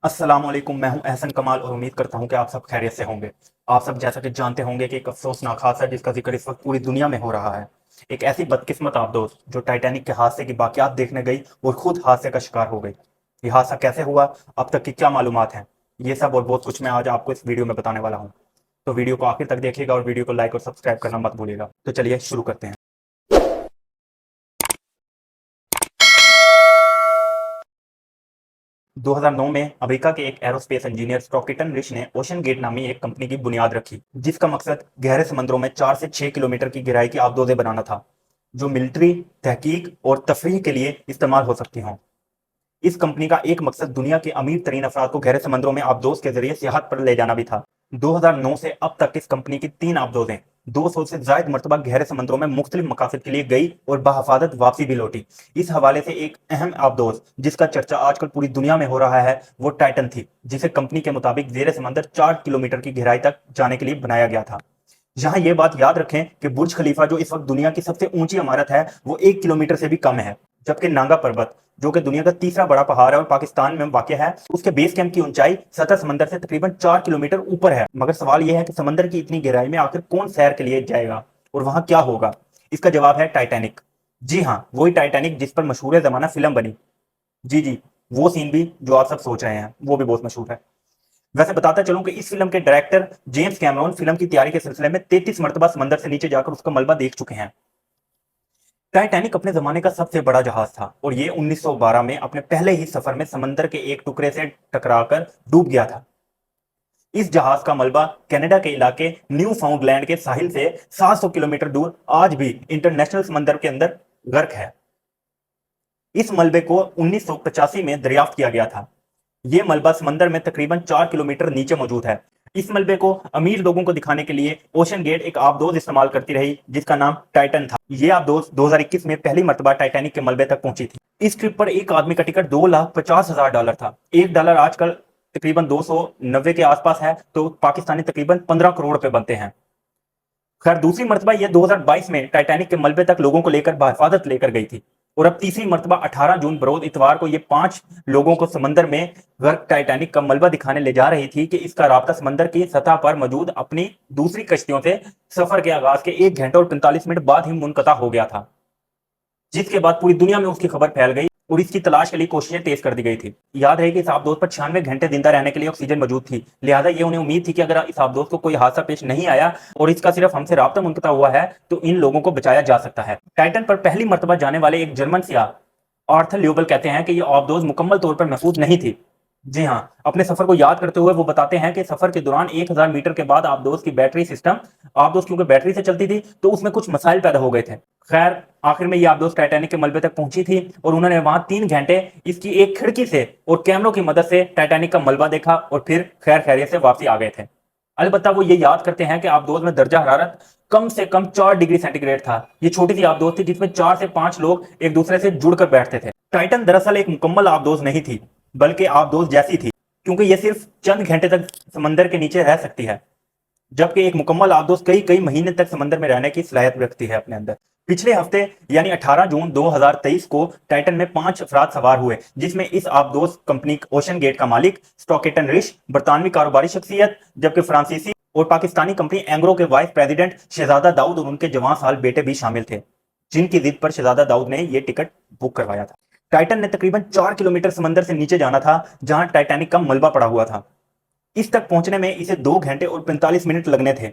अस्सलामुअलैकुम। मैं हूं एहसन कमाल और उम्मीद करता हूं कि आप सब खैरियत से होंगे। आप सब जैसा कि जानते होंगे कि एक अफसोसनाक हादसा जिसका जिक्र इस वक्त पूरी दुनिया में हो रहा है। एक ऐसी बदकिस्मत आबदोज जो टाइटैनिक के हादसे की बाकियात देखने गई और खुद हादसे का शिकार हो गई। ये हादसा कैसे हुआ, अब तक की क्या मालूमात हैं, ये सब और बहुत कुछ मैं आज आपको इस वीडियो में बताने वाला हूँ। तो वीडियो को आखिर तक देखिएगा और वीडियो को लाइक और सब्सक्राइब करना मत भूलिएगा। तो चलिए शुरू करते हैं। 2009 में अमेरिका के एक एरोस्पेस इंजीनियर स्टॉकिटन रिच ने ओशन गेट नामी एक कंपनी की बुनियाद रखी, जिसका मकसद गहरे समुद्रों में 4 से 6 किलोमीटर की गहराई की आबदोजें बनाना था, जो मिलिट्री, तहकीक और तफरीह के लिए इस्तेमाल हो सकती हों। इस कंपनी का एक मकसद दुनिया के अमीर तरीन अफराद को गहरे समंदरों में आबदोज के जरिए सियाहत पर ले जाना भी था। 2009 से अब तक इस कंपनी की 3 आबदोजें 200 से ज्यादा मरतबा गहरे समंदरों में मुख्तलिफ मकासद के लिए गई और बहफाजत वापसी भी लौटी। इस हवाले से एक अहम आबदोज जिसका चर्चा आजकल पूरी दुनिया में हो रहा है वो टाइटन थी, जिसे कंपनी के मुताबिक जेर समंदर 4 किलोमीटर की गहराई तक जाने के लिए बनाया गया था। यहाँ ये बात याद रखें कि बुर्ज खलीफा जो इस वक्त दुनिया की सबसे ऊंची इमारत है वो 1 किलोमीटर से भी कम है, जबकि नांगा पर्वत जो कि दुनिया का तीसरा बड़ा पहाड़ है और पाकिस्तान में वाक़ है, उसके बेस कैंप की ऊंचाई सतह समंदर से तकरीबन 4 किलोमीटर ऊपर है। मगर सवाल यह है कि समंदर की इतनी गहराई में आखिर कौन सैर के लिए जाएगा और वहां क्या होगा। इसका जवाब है टाइटैनिक। जी हाँ, वही टाइटैनिक जिस पर मशहूर जमाना फिल्म बनी। जी जी, वो सीन भी जो आप सब सोच रहे हैं वो भी बहुत मशहूर है। वैसे बताता चलूं कि इस फिल्म के डायरेक्टर जेम्स कैमरॉन फिल्म की तैयारी के सिलसिले में 33 मरतबा समंदर से नीचे जाकर उसका मलबा देख चुके हैं। टाइटैनिक अपने जमाने का सबसे बड़ा जहाज था और ये 1912 में अपने पहले ही सफर में समंदर के एक टुकड़े से टकराकर डूब गया था। इस जहाज का मलबा कनाडा के इलाके न्यू फाउंडलैंड के साहिल से 700 किलोमीटर दूर आज भी इंटरनेशनल समंदर के अंदर गर्क है। इस मलबे को 1985 में दरियाफ्त किया गया था। यह मलबा समंदर में तकरीबन 4 किलोमीटर नीचे मौजूद है। इस मलबे को अमीर लोगों को दिखाने के लिए ओशन गेट एक आबदोज इस्तेमाल करती रही जिसका नाम टाइटन था। यह आबदोज 2021 में पहली मरतबा टाइटैनिक के मलबे तक पहुंची थी। इस ट्रिप पर एक आदमी का टिकट $2,50,000 था। $1 आजकल तकरीबन 290 के आसपास है, तो पाकिस्तानी तकरीबन 15 करोड़ रुपए बनते हैं। खैर, दूसरी मरतबा यह 2022 में टाइटैनिक के मलबे तक लोगों को लेकर बहिफाजत लेकर गई थी और अब तीसरी मरतबा 18 जून बरोज इतवार को ये 5 लोगों को समंदर में गर्क टाइटैनिक का मलबा दिखाने ले जा रही थी कि इसका राब्ता समंदर की सतह पर मौजूद अपनी दूसरी कश्तियों से सफर के आगाज के 1 घंटे और 45 मिनट बाद ही मुनकता हो गया था, जिसके बाद पूरी दुनिया में उसकी खबर फैल गई और इसकी तलाश के लिए कोशिशें तेज कर दी गई थी। याद रहे कि इस आबदोज पर 96 घंटे जिंदा रहने के लिए ऑक्सीजन मौजूद थी, लिहाजा ये उन्हें उम्मीद थी कि अगर इस आबदोज को कोई हादसा पेश नहीं आया और इसका सिर्फ हमसे राब्ता मुनकता हुआ है तो इन लोगों को बचाया जा सकता है। टाइटन पर पहली मरतबा जाने वाले एक जर्मन सियाह आर्थर ल्यूबल कहते हैं कि यह आबदोज मुकम्मल तौर पर महफूज नहीं थी। जी हाँ, अपने सफर को याद करते हुए वो बताते हैं कि सफर के दौरान 1000 मीटर के बाद आबदोज की बैटरी सिस्टम, आबदोज क्योंकि बैटरी से चलती थी तो उसमें कुछ मसाइल पैदा हो गए थे। खैर, आखिर में ये आबदोज टाइटैनिक के मलबे तक पहुंची थी और उन्होंने वहां 3 घंटे इसकी एक खिड़की से और कैमरों की मदद से टाइटैनिक का मलबा देखा और फिर खैर खैरियत से वापसी आ गए थे। अलबत्ता वो ये याद करते हैं कि आबदोज में दर्जा हरारत कम से कम 4 डिग्री सेंटीग्रेड था। ये छोटी सी आबदोज थी जिसमें 4 से 5 लोग एक दूसरे से जुड़कर बैठते थे। टाइटन दरअसल एक मुकम्मल आबदोज नहीं थी, बल्कि आबदोज जैसी थी, क्योंकि ये सिर्फ चंद घंटे तक समंदर के नीचे रह सकती है, जबकि एक मुकम्मल आबदोज कई कई महीने तक समंदर में रहने की सलाहियत रखती है अपने अंदर। पिछले हफ्ते यानी 18 जून 2023 को टाइटन में 5 अफराद सवार हुए, जिसमें इस आबदोज कंपनी ओशन गेट का मालिक स्टॉकिटन रिच, बरतानवी कारोबारी शख्सियत, जबकि फ्रांसीसी और पाकिस्तानी कंपनी एंग्रो के वाइस प्रेसिडेंट शहजादा दाऊद और उनके जवान साल बेटे भी शामिल थे, जिनकी जिद पर शहजादा दाऊद ने यह टिकट बुक करवाया था। टाइटन ने तकरीबन 4 किलोमीटर समंदर से नीचे जाना था, जहां टाइटैनिक का मलबा पड़ा हुआ था। इस तक पहुंचने में इसे 2 घंटे और 45 मिनट लगने थे,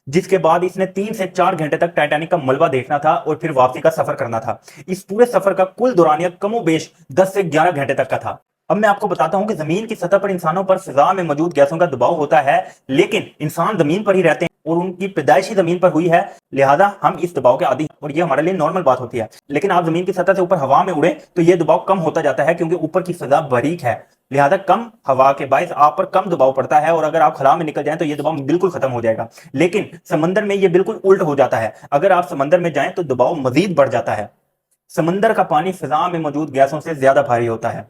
जिसके बाद इसने 3 से 4 घंटे तक टाइटैनिक का मलबा देखना था और फिर वापसी का सफर करना था। इस पूरे सफर का कुल दौरानिया कमोबेश 10 से 11 घंटे तक का था। अब मैं आपको बताता हूं कि जमीन की सतह पर इंसानों पर फिजा में मौजूद गैसों का दबाव होता है, लेकिन इंसान जमीन पर ही रहते हैं और उनकी पैदाइशी जमीन पर हुई है, लिहाजा हम इस दबाव के आदी और ये हमारे लिए नॉर्मल बात होती है। लेकिन आप जमीन की सतह से ऊपर हवा में उड़े तो ये दबाव कम होता जाता है, क्योंकि ऊपर की फिजा बारीक है, लिहाजा कम हवा के बायस आप पर कम दबाव पड़ता है और अगर आप खला में निकल जाएं तो ये दबाव बिल्कुल खत्म हो जाएगा। लेकिन समंदर में ये बिल्कुल उल्ट हो जाता है, अगर आप समंदर में जाएं तो दबाव मजीद बढ़ जाता है। समंदर का पानी फिजा में मौजूद गैसों से ज्यादा भारी होता है,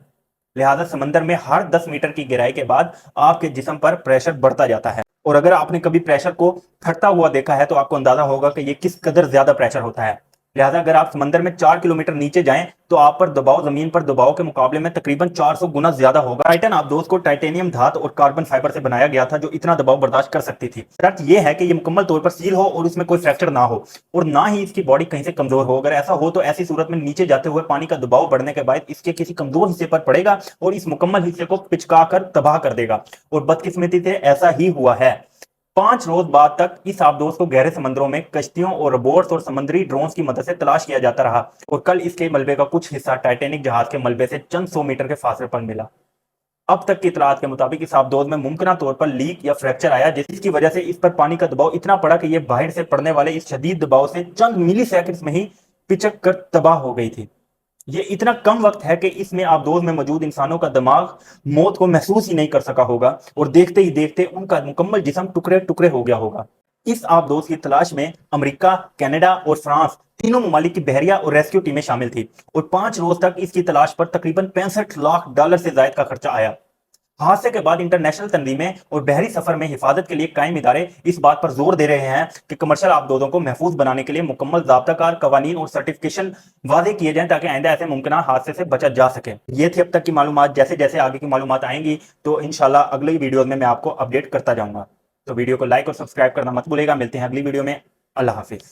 लिहाजा समंदर में हर 10 मीटर की गहराई के बाद आपके जिस्म पर प्रेशर बढ़ता जाता है। और अगर आपने कभी प्रेशर को फटता हुआ देखा है तो आपको अंदाजा होगा कि ये किस कदर ज्यादा प्रेशर होता है। लिहाजा अगर आप समंदर में 4 किलोमीटर नीचे जाएं तो आप पर दबाव जमीन पर दबाव के मुकाबले में तकरीबन 400 गुना ज्यादा होगा। टाइटन आबदोज को टाइटेनियम धातु और कार्बन फाइबर से बनाया गया था जो इतना दबाव बर्दाश्त कर सकती थी। शर्त यह है कि यह मुकम्मल तौर पर सील हो और उसमें कोई फ्रैक्चर ना हो और ना ही इसकी बॉडी कहीं से कमजोर हो। अगर ऐसा हो तो ऐसी सूरत में नीचे जाते हुए पानी का दबाव बढ़ने के बाद इसके किसी कमजोर हिस्से पर पड़ेगा और इस मुकम्मल हिस्से को पिचका कर तबाह कर देगा। और बदकिस्मती से ऐसा ही हुआ है। 5 रोज बाद तक इस आबदोज को गहरे समंदरों में कश्तियों और रोबोट्स और समुद्री ड्रोन्स की मदद से तलाश किया जाता रहा और कल इसके मलबे का कुछ हिस्सा टाइटैनिक जहाज के मलबे से चंद 100 मीटर के फासले पर मिला। अब तक की इतलात के मुताबिक इस आबदोज में मुमकिन तौर पर लीक या फ्रैक्चर आया जिसकी वजह से इस पर पानी का दबाव इतना पड़ा कि यह बाहर से पड़ने वाले इस शदीद दबाव से चंद मिली सेकंड्स में ही पिचक कर तबाह हो गई थी। ये इतना कम वक्त है कि इसमें आबदोज में मौजूद इंसानों का दिमाग मौत को महसूस ही नहीं कर सका होगा और देखते ही देखते उनका मुकम्मल जिस्म टुकड़े टुकड़े हो गया होगा। इस आबदोज की तलाश में अमेरिका, कनाडा और फ्रांस तीनों ममालिक की बहरिया और रेस्क्यू टीमें शामिल थी और 5 रोज तक इसकी तलाश पर तकरीबन $65 लाख से ज्यादा का खर्चा आया। हादसे के बाद इंटरनेशनल तंजीमें और बहरी सफर में हिफाजत के लिए कायम इदारे इस बात पर जोर दे रहे हैं कि कमर्शियल आबदोजों को महफूज बनाने के लिए मुकम्मल ज़ाब्ताकार कवानीन और सर्टिफिकेशन वादे किए जाएं ताकि आइंदा ऐसे मुमकिन हादसे से बचा जा सके। ये थी अब तक की मालूमात। जैसे जैसे आगे की मालूमात आएंगी तो इंशाल्लाह अगली वीडियो में मैं आपको अपडेट करता जाऊंगा। तो वीडियो को लाइक और सब्सक्राइब करना मत भूलेगा। मिलते हैं अगली वीडियो में। अल्लाह हाफिज।